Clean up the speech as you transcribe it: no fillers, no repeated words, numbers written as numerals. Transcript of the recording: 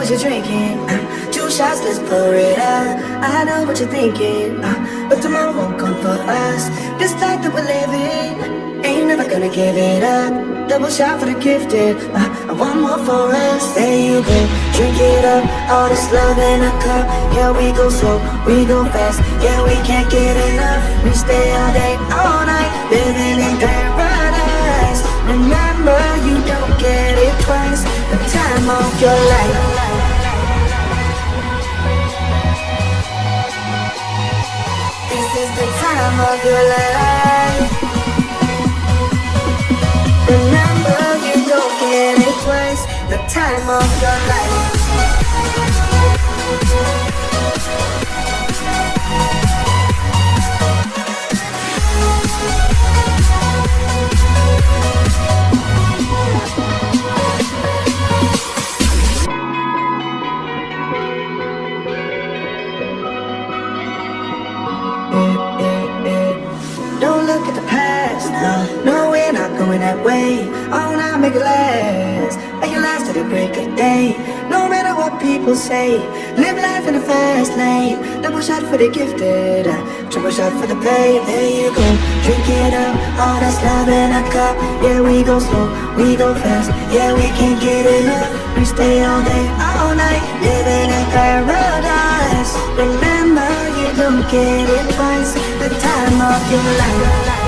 what you're drinking. 2 shots, let's pour it out. I know what you're thinking, but tomorrow won't come for us. This life that we're living, ain't never gonna give it up. Double shot for the gifted, one more for us. There you go, drink it up. All this love in a cup. Yeah, we go slow, we go fast. Yeah, we can't get enough. We stay all day, all night, living in paradise. Remember, you don't get it twice. The time of your life. This is the time of your life. Remember, you don't get it twice. The time of your life. Don't look at the past, no, we're not going that way. Oh, now make it last, make it last till the break of day. No matter what people say, live life in a fast lane. Double shot for the gifted, triple shot for the pain. There you go, drink it up, all that's love in a cup. Yeah, we go slow, we go fast. Yeah, we can't get enough. We stay all day, all night, living in paradise. Remember, you don't get it twice. The time of your life.